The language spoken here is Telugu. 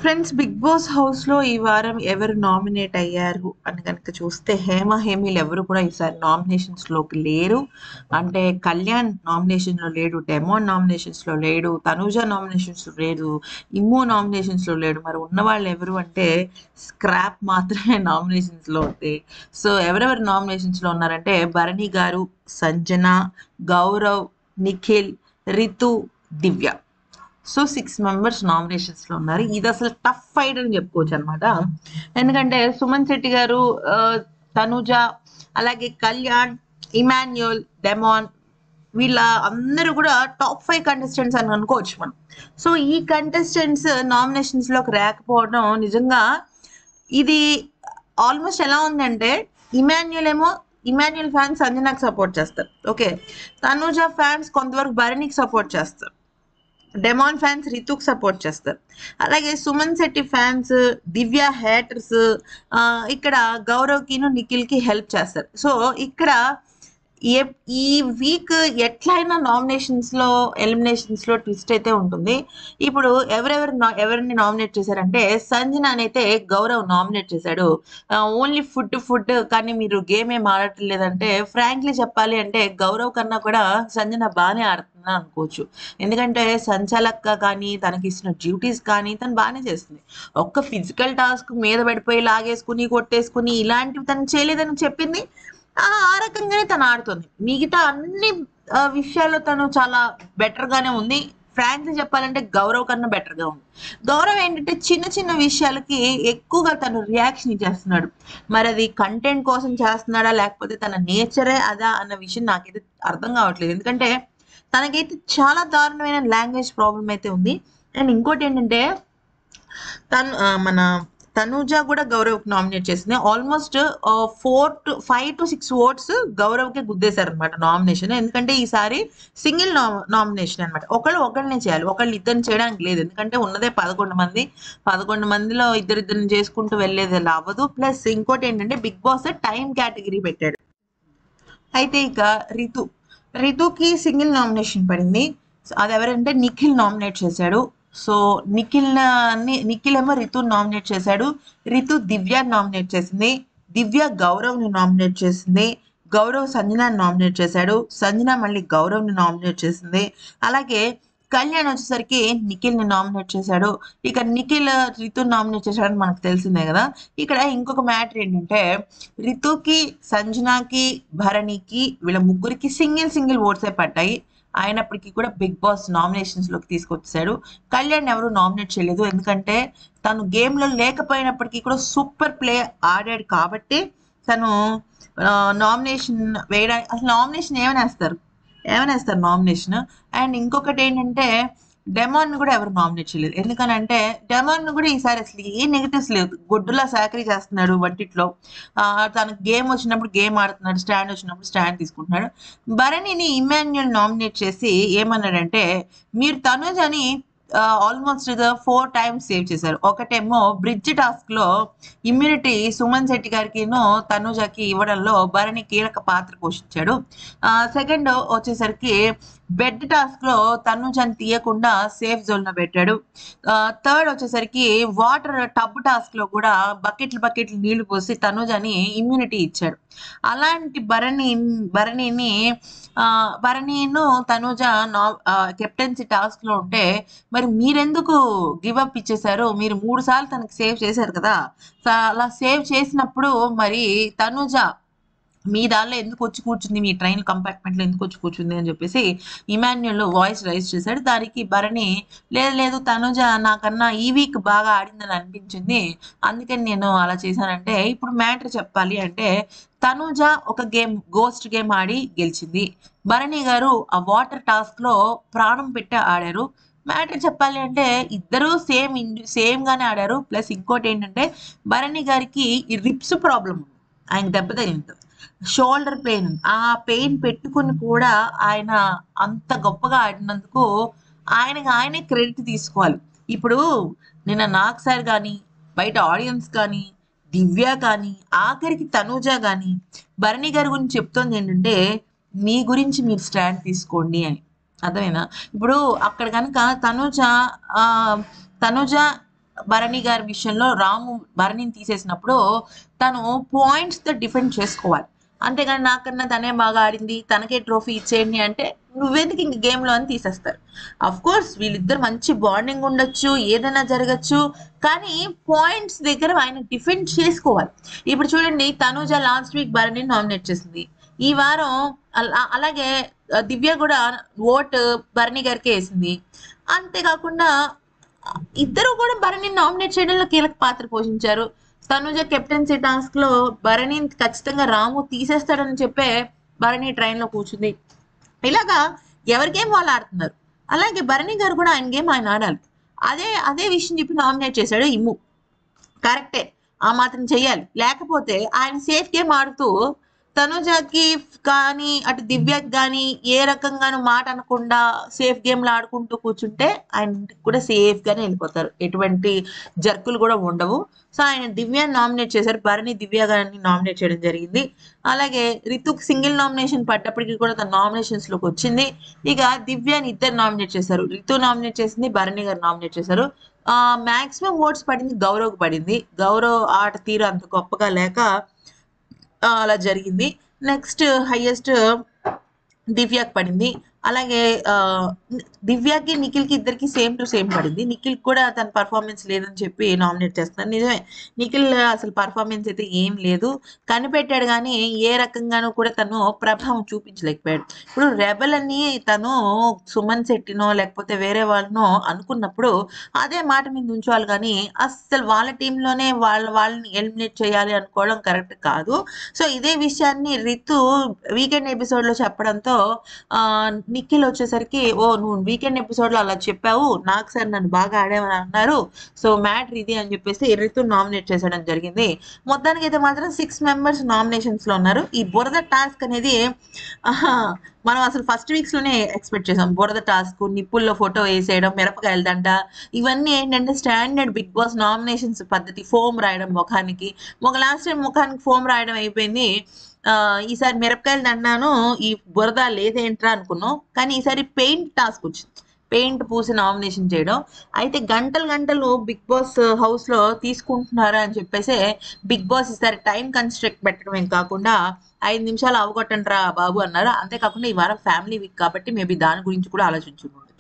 ఫ్రెండ్స్, 'బిగ్ బాస్' హౌస్‌లో ఈ వారం ఎవరు నామినేట్ అయ్యారు అని గనుక చూస్తే, హేమీలు ఎవరు కూడా ఈసారి నామినేషన్స్‌లోకి లేరు. అంటే కళ్యాణ్ నామినేషన్‌లో లేడు, డెమోన్ నామినేషన్స్‌లో లేడు, తనూజ నామినేషన్స్‌లో లేడు, ఇమ్ము నామినేషన్స్‌లో లేడు. మరి ఉన్నవాళ్ళు ఎవరు అంటే స్క్రాప్ మాత్రమే నామినేషన్స్‌లో ఉంది. సో, ఎవరెవరు నామినేషన్స్‌లో ఉన్నారంటే భరణి గారు, సంజన, గౌరవ్, నిఖిల్, రితు, దివ్య. సో 6 మెంబర్స్ నామినేషన్స్‌లో ఉన్నారు. ఇది అసలు టఫ్ ఫైట్ అని చెప్పుకోవచ్చనమాట. ఎందుకంటే సుమన్ శెట్టి గారు, తనుజ, అలాగే కళ్యాణ్, ఇమాన్యుయల్, డెమాన్ వీళ్ళ అందరూ కూడా టాప్ 5 కంటెస్టెంట్స్ అని అనుకోవచ్చు మనం. సో ఈ కంటెస్టెంట్స్ నామినేషన్స్‌లోకి రాకపోవడం నిజంగా ఇది ఆల్మోస్ట్ ఎలా ఉందంటే, ఇమాన్యుయల్ ఫ్యాన్స్ సంజనాకి సపోర్ట్ చేస్తారు. ఓకే. తనుజ ఫ్యాన్స్ కొంతవరకు భరణికి సపోర్ట్ చేస్తారు. డెమాన్ ఫ్యాన్స్ రితుకు సపోర్ట్ చేస్తారు. అలాగే సుమన్ శెట్టి ఫ్యాన్స్, దివ్య హేటర్స్ ఇక్కడ గౌరవ్‌కిను, నిఖిల్‌కి హెల్ప్ చేస్తారు. సో, ఇక్కడ ఎ ఈ వీక్ ఎట్లైనా ఎలిమినేషన్స్‌లో ట్విస్ట్ అయితే ఉంటుంది. ఇప్పుడు ఎవరిని నామినేట్ చేశారంటే, సంజనానైతే గౌరవ్ నామినేట్ చేశాడు. ఓన్లీ ఫుడ్ కానీ మీరు గేమ్ ఏం ఆడటం లేదంటే, ఫ్రాంక్లీ చెప్పాలి అంటే గౌరవ్ కన్నా కూడా సంజన బానే ఆడుతుందని అనుకోవచ్చు. ఎందుకంటే సంచాలక్‌గా కానీ, తనకిచ్చిన డ్యూటీస్ కానీ తను బానే చేస్తుంది. ఒక్క ఫిజికల్ టాస్క్ మీద పడిపోయి లాగేసుకొని, కొట్టేసుకొని ఇలాంటివి తను చేయలేదని చెప్పింది. ఆ రకంగానే తను ఆడుతుంది. మిగతా అన్ని విషయాల్లో తను చాలా బెటర్‌గానే ఉంది. ఫ్రాంక్లీ చెప్పాలంటే గౌరవ్ కన్నా బెటర్‌గా ఉంది. గౌరవ్ ఏంటంటే చిన్న చిన్న విషయాలకి ఎక్కువగా తను రియాక్షన్ ఇచ్చేస్తున్నాడు. మరది కంటెంట్ కోసం చేస్తున్నాడా? లేకపోతే తన నేచరే అదా అన్న విషయం నాకైతే అర్థం కావట్లేదు. ఎందుకంటే తనకైతే చాలా దారుణమైన లాంగ్వేజ్ ప్రాబ్లమ్ అయితే ఉంది. అండ్ ఇంకోటేంటంటే మన తనూజ కూడా గౌరవ్‌కి నామినేట్ చేసింది. ఆల్మోస్ట్ 5-6 ఓట్స్ గౌరవ్‌కే గుద్దేశారనమాట నామినేషన్. ఎందుకంటే ఈసారి సింగిల్ నామినేషన్ అనమాట. ఒకళ్ళనే చేయాలి. ఒకళ్ళు ఇద్దరిని చేయడానికి లేదు. ఎందుకంటే ఉన్నదే 11 మంది. 11 మందిలో ఇద్దరిద్దరిని చేసుకుంటూ వెళ్ళేది అలా అవ్వదు. ప్లస్ ఇంకోటేంటంటే బిగ్ బాస్ టైమ్ కేటగిరీ పెట్టాడు. అయితే ఇక రితుకి సింగిల్ నామినేషన్ పడింది. అది ఎవరంటే నిఖిల్ నామినేట్ చేశాడు. సో నిఖిల్ ఏమో రితుని నామినేట్ చేశాడు. రితు దివ్యాని నామినేట్ చేసింది. దివ్య గౌరవ్‌ని నామినేట్ చేసింది. గౌరవ్ సంజనాని నామినేట్ చేశాడు. సంజన మళ్ళీ గౌరవ్‌ని నామినేట్ చేసింది. అలాగే కళ్యాణ్ వచ్చేసరికి నిఖిల్‌ని నామినేట్ చేశాడు. ఇక నిఖిల్ రితుని నామినేట్ చేశాడని మనకు తెలిసిందే కదా! ఇక్కడ ఇంకొక మ్యాటర్ ఏంటంటే, రితుకి, సంజనాకి, భరణికి వీళ్ళ ముగ్గురికి సింగిల్ ఓట్సే పడ్డాయి. అయినప్పటికీ కూడా బిగ్ బాస్ నామినేషన్స్‌లోకి తీసుకొచ్చేసాడు. కళ్యాణ్ ఎవరు నామినేట్ చేయలేదు. ఎందుకంటే తను గేమ్‌లో లేకపోయినప్పటికీ కూడా సూపర్ ప్లే ఆడాడు కాబట్టి తను నామినేషన్ వేయడానికి అసలు నామినేషన్ ఏమనేస్తారు నామినేషన్. అండ్ ఇంకొకటేంటంటే డెమాన్‌ని కూడా ఎవరు నామినేట్ చేయలేదు. ఎందుకనంటే డెమాన్‌ని కూడా ఈసారి అసలు ఏ నెగెటివ్స్ లేవు. గొడ్డులా చాకరీ చేస్తున్నాడు వంటిట్లో. తనకు గేమ్ వచ్చినప్పుడు గేమ్ ఆడుతున్నాడు. స్టాండ్ వచ్చినప్పుడు స్టాండ్ తీసుకుంటున్నాడు. భరణిని ఇమ్మాన్యుయల్ నామినేట్ చేసి ఏమన్నాడంటే, మీరు తనుజని ఆల్మోస్ట్ 4 టైమ్స్ సేవ్ చేశారు. ఒకటేమో బ్రిడ్జ్ టాస్క్‌లో ఇమ్యూనిటీ సుమన్ శెట్టి గారికిను, తనుజకి ఇవ్వడంలో భరణి కీలక పాత్ర పోషించాడు. సెకండ్ వచ్చేసరికి బెడ్ టాస్క్‌లో తనుజని తీయకుండా సేఫ్ జోన్‌లో పెట్టాడు. థర్డ్ వచ్చేసరికి వాటర్ టబ్ టాస్క్‌లో కూడా బకెట్లు నీళ్లు పోసి తనుజని ఇమ్యూనిటీ ఇచ్చాడు. అలాంటి భరణిని భరణిను తనుజ కెప్టెన్సీ టాస్క్‌లో ఉంటే, మరి మీరెందుకు గివ్ అప్ ఇచ్చేసారు? మీరు 3 సార్లు తనకి సేవ్ చేశారు కదా! అలా సేవ్ చేసినప్పుడు మరి తనుజ మీ దానిలో ఎందుకొచ్చి కూర్చుంది? మీ ట్రైన్ కంపార్ట్మెంట్‌లో ఎందుకొచ్చి కూర్చుంది? అని చెప్పేసి ఇమాన్యుయల్ వాయిస్ రైజ్ చేశాడు. దానికి భరణి లేదు తనుజ నాకన్నా ఈ వీక్ బాగా ఆడిందని అనిపించింది. అందుకని నేను అలా చేశానంటే, ఇప్పుడు మ్యాటర్ చెప్పాలి అంటే తనుజ ఒక గోస్ట్ గేమ్ ఆడి గెలిచింది. భరణి గారు ఆ వాటర్ టాస్క్‌లో ప్రాణం పెట్టి ఆడారు. మ్యాటర్ చెప్పాలి అంటే ఇద్దరూ సేమ్ గానే ఆడారు. ప్లస్ ఇంకోటేంటంటే భరణి గారికి ఈ రిబ్స్ ప్రాబ్లమ్ ఉంది. ఆయనకి దెబ్బ తగిలింది. షోల్డర్ పెయిన్ ఉంది. ఆ పెయిన్ పెట్టుకొని కూడా ఆయన అంత గొప్పగా ఆడినందుకు ఆయనే క్రెడిట్ తీసుకోవాలి. ఇప్పుడు నిన్న నాగ్ సార్ గాని, బయట ఆడియన్స్ కానీ, దివ్య కానీ, ఆఖరికి తనూజ గాని, భరణి గారి గురించి చెప్తోంది ఏంటంటే, మీ గురించి మీరు స్టాండ్ తీసుకోండి అని. అర్థమైందా? ఇప్పుడు అక్కడ గనక తనూజ ఆహ్, తనూజ భరణి గారి విషయంలో రాము భరణిని తీసేసినప్పుడు తను పాయింట్స్ తో డిఫెండ్ చేసుకోవాలి. అంతేగాని నాకన్నా తనే బాగా ఆడింది, తనకే ట్రోఫీ ఇచ్చేయండి అంటే నువ్వెందుకు ఇంక గేమ్ లో అని తీసేస్తారు. అఫ్ కోర్స్ వీళ్ళిద్దరు మంచి బాండింగ్ ఉండొచ్చు, ఏదైనా జరగచ్చు, కానీ పాయింట్స్ దగ్గర ఆయన డిఫెండ్ చేసుకోవాలి. ఇప్పుడు చూడండి, తనుజ లాస్ట్ వీక్ భరణిని నామినేట్ చేసింది. ఈ వారం అలాగే దివ్య కూడా ఓట్ భరణి గారికి వేసింది. అంతేకాకుండా ఇద్దరు కూడా భరణిని నామినేట్ చేయడంలో కీలక పాత్ర పోషించారు. తనుజ కెప్టెన్సీ టాస్క్ లో భరణి ఖచ్చితంగా రాము తీసేస్తాడని చెప్పే భరణి ట్రైన్ లో కూర్చుంది. ఇలాగా ఎవరి గేమ్ వాళ్ళు ఆడుతున్నారు. అలాగే భరణి గారు కూడా ఆయన గేమ్ ఆయన ఆడాలి. అదే అదే విషయం చెప్పి నామినేట్ చేశాడు ఇమ్ము. కరెక్టే, ఆ మాత్రం చెయ్యాలి. లేకపోతే ఆయన సేఫ్ గేమ్ ఆడుతూ తనుజకి కానీ అటు దివ్యకి కానీ ఏ రకంగానూ మాట అనకుండా సేఫ్ గేమ్లు ఆడుకుంటూ కూర్చుంటే ఆయన ఇంటికి కూడా సేఫ్ గానే వెళ్ళిపోతారు, ఎటువంటి జర్కులు కూడా ఉండవు. సో ఆయన దివ్యాని నామినేట్ చేశారు, భరణి దివ్య గారిని నామినేట్ చేయడం జరిగింది. అలాగే రితుక్ సింగిల్ నామినేషన్ పడ్డప్పటికీ కూడా తన నామినేషన్స్ లోకి వచ్చింది. ఇక దివ్యాని ఇద్దరు నామినేట్ చేశారు, రితు నామినేట్ చేసింది, భరణి గారు నామినేట్ చేశారు. మాక్సిమం ఓట్స్ పడింది గౌరవ్కి పడింది. గౌరవ్ ఆట తీరు అంత గొప్పగా లేక అలా జరిగింది. నెక్స్ట్ హైయెస్ట్ దివ్యాకి పడింది. అలాగే దివ్యాకి నిఖిల్కి ఇద్దరికి సేమ్ టు సేమ్ పడింది. నిఖిల్ కూడా తన పర్ఫార్మెన్స్ లేదని చెప్పి నామినేట్ చేస్తున్నారు. నిజమే, నిఖిల్ అసలు పర్ఫార్మెన్స్ అయితే ఏం లేదు, కనిపెట్టాడు కానీ ఏ రకంగానూ కూడా తను ప్రభావం చూపించలేకపోయాడు. ఇప్పుడు రెబల్ అని తను సుమన్ శెట్టినో లేకపోతే వేరే వాళ్ళనో అనుకున్నప్పుడు అదే మాట మీద ఉంచాలి, కానీ అస్సలు వాళ్ళ టీంలోనే వాళ్ళని ఎలిమినేట్ చేయాలి అనుకోవడం కరెక్ట్ కాదు. సో ఇదే విషయాన్ని రితు వీకెండ్ ఎపిసోడ్ లో చెప్పడంతో నిఖిల్ వచ్చేసరికి, ఓ నువ్వు వీకెండ్ ఎపిసోడ్ లో అలా చెప్పావు, నాకు సార్ నన్ను బాగా ఆడామని అన్నారు, సో మ్యాటర్ ఇది అని చెప్పేసి రితు నామినేట్ చేసడం జరిగింది. మొత్తానికి అయితే మాత్రం 6 మెంబర్స్ నామినేషన్స్ లో ఉన్నారు. ఈ బురద టాస్క్ అనేది మనం అసలు ఫస్ట్ వీక్స్ లోనే ఎక్స్పెక్ట్ చేసాం. బురద టాస్క్, నిప్పుల్లో ఫోటో వేసేయడం, మిరపకాయల దండ, ఇవన్నీ ఏంటంటే స్టాండర్డ్ బిగ్ బాస్ నామినేషన్స్ పద్ధతి. ఫోమ్ రాయడం ముఖానికి, లాస్ట్ టైం ముఖానికి ఫోమ్ రాయడం అయిపోయింది. ఈసారి మిరపకాయలు దండాను, ఈ బురద లేదేంట్రా అనుకున్నాం, కానీ ఈసారి పెయింట్ టాస్క్ వచ్చింది. పెయింట్ పూసి నామినేషన్ చేయడం. అయితే గంటలు గంటలు బిగ్ బాస్ హౌస్ లో తీసుకుంటున్నారా అని చెప్పేసి బిగ్ బాస్ ఈసారి టైం కన్స్ట్రక్ట్ పెట్టడమే కాకుండా 5 నిమిషాలు అవగొట్టండి రా బాబు అన్నారు. అంతేకాకుండా ఈ వారం ఫ్యామిలీ వీక్ కాబట్టి మేబీ దాని గురించి కూడా ఆలోచించుకుంటారు.